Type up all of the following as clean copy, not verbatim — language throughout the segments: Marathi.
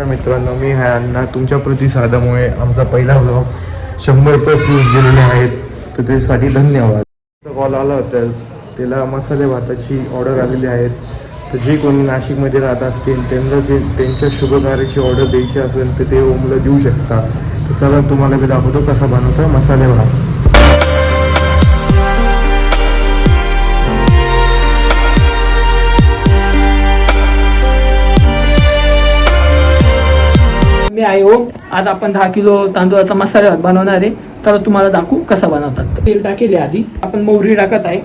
मित्रांनो, मी आहे अण्णा. तुमच्या प्रतिसादामुळे आमचा पहिला व्लॉग 100+ व्ह्यूज गेलेले आहेत, तर त्याच्यासाठी धन्यवाद. कॉल आला होता, त्याला मसाले भाताची ऑर्डर आलेली आहेत. तर जे कोणी नाशिकमध्ये राहत असतील त्यांना त्यांच्या शुभकार्याची ऑर्डर द्यायची असेल तर ते ओमला देऊ शकता. तर चला तुम्हाला मी दाखवतो कसा बनवतो मसाले भात. मी आहे ओम. आज आपण 10 किलो तांदूळाचा मसाला भात बनवणार आहे. तर तुम्हाला दाखवू कसा बनवतात. तेल टाकेले आधी आपण मोहरी टाकत आहे.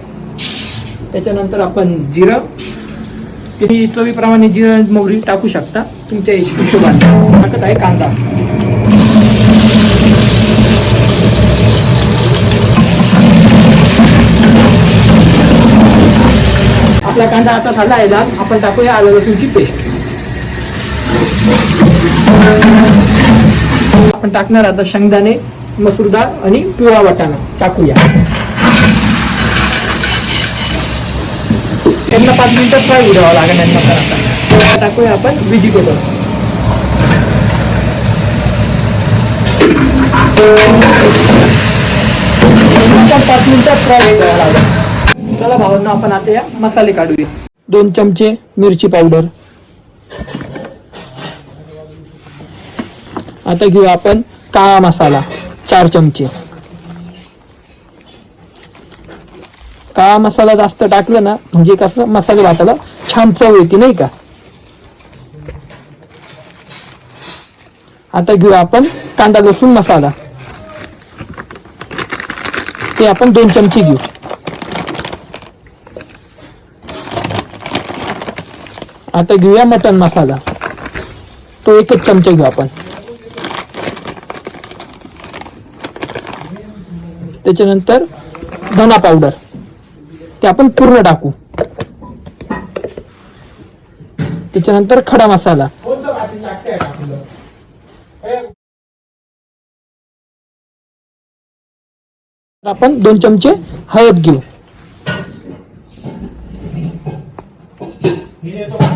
त्याच्यानंतर आपण जिरं, तुम्ही चवीप्रमाणे जिरं मोहरी टाकू शकता तुमच्या हिशोबाने. टाकत आहे कांदा. आपला कांदा आता झाला आहे लाल. आपण टाकूया आलं लसूणची पेस्ट. आपण टाकणार आता शेंगदाणे, मसूर डाळ आणि पिवळा वाटाणा टाकूया. त्यांना 5 मिनिटं फ्राय होऊ द्यावं लागेल. आता टाकूया आपण व्हेजिटेबल. नंतर 5 मिनिटं फ्राय होऊ द्यावं लागेल. चला भावांना, आपण आता या मसाले काढूया. 2 चमचे मिरची पावडर. आता घेऊया आपण काळा मसाला 4 चमचे. काळा मसाला जास्त टाकलं ना म्हणजे कसं मसाले भाताला छान चव येते नाही का. आता घेऊया आपण कांदा लसूण मसाला. ते आपण 2 चमचे घेऊ. आता घेऊया मटन मसाला. तो 1 चमचा घेऊ आपण. त्याच्यानंतर धना पावडर, ते आपण पूर्ण टाकू. त्याच्यानंतर खडा मसाला. आपण 2 चमचे हळद घेऊ.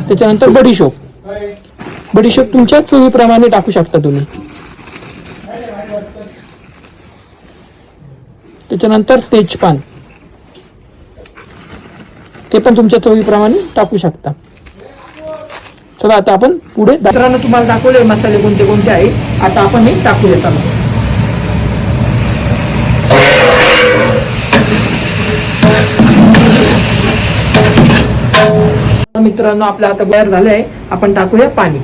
त्याच्यानंतर बडीशोप. बडीशोप तुमच्या चवीप्रमाणे टाकू शकता तुम्ही. त्याच्यानंतर तेजपान, ते पण तुमच्या चवीप्रमाणे टाकू शकता. चला आता आपण पुढे. मित्रांनो, तुम्हाला दाखवले मसाले कोणते कोणते आहे. आता आपण हे टाकूया. चला मित्रांनो, आपल्या आता तयार झाले आहे. आपण टाकूया पाणी.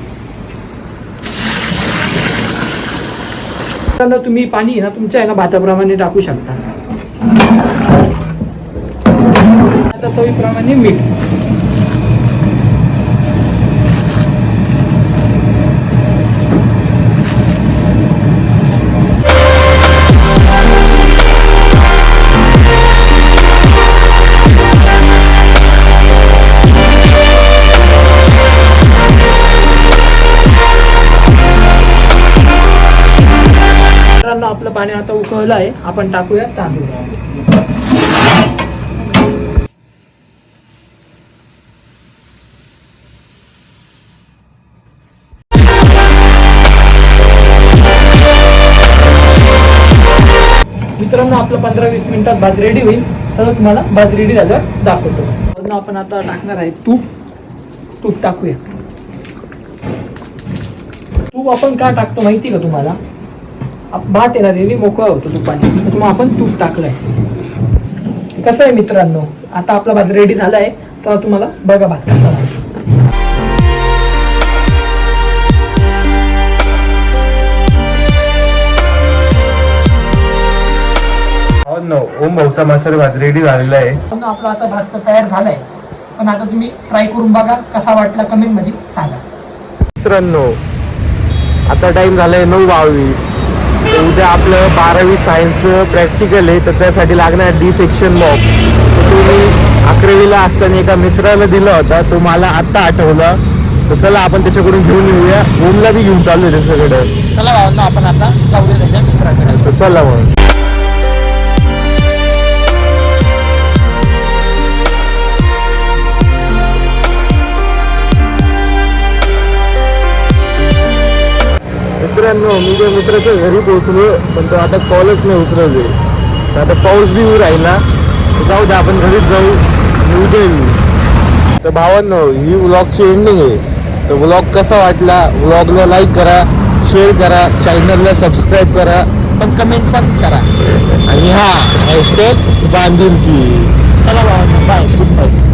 तुम्ही पाणी ना तुमच्या ना भाताप्रमाणे टाकू शकता. आता चवीप्रमाणे मीठ. आपलं पाणी आता उकळलं आहे. आपण टाकूया तांदूळ. मित्रांनो, आपलं 15-20 मिनिटात भात रेडी होईल. तर तुम्हाला भात रेडी झाल्यावर दाखवतो. आपण आता टाकणार आहे तूप. तूप टाकूया. तूप आपण का टाकतो माहिती का तुम्हाला. भात येणार नेहमी मोकळा होतो तुपाने, त्याच्यामुळे आपण तूप टाकलंय. कसं आहे मित्रांनो, आता आपला भात रेडी झालाय. तर तुम्हाला बघा भात कसा आहे. ओम भाऊचा मसाले भात रेडी झालेला आहे. आपला आता भात तयार झालाय. पण आता तुम्ही ट्राय करून बघा कसा वाटला, कमेंट मध्ये सांगा. मित्रांनो, आता टाइम झालाय 9:22. उद्या आपलं 12वी सायन्सचं प्रॅक्टिकल आहे. तर त्यासाठी लागणार डी सेक्शन बॉक्स. तो मी 11वीला असताना एका मित्राला दिला होता. तो मला आत्ता आठवला. तर चला आपण त्याच्याकडून घेऊन येऊया. ओमला बी घेऊन चाललोय त्याच्याकडे. चला भावांनो, आपण आता जाऊया त्याच्या मित्राकडे. तर चला मग. मित्रांनो मी त्या मित्राच्या घरी पोहोचलो पण तो आता कॉलच नाही उचलले. तर आता पाऊस बी येऊ राहिला तर जाऊ दे आपण घरीच जाऊ आणि उद्या येऊ. तर भावांनो ही व्लॉगची एंडिंग आहे. तर व्लॉग कसा वाटला व्लॉगला लाईक करा, शेअर करा, चॅनलला सबस्क्राईब करा, पण कमेंट पण करा. आणि हा हॅशटॅग बांधिलकी. चला बाबा बाय, गुड नाईट.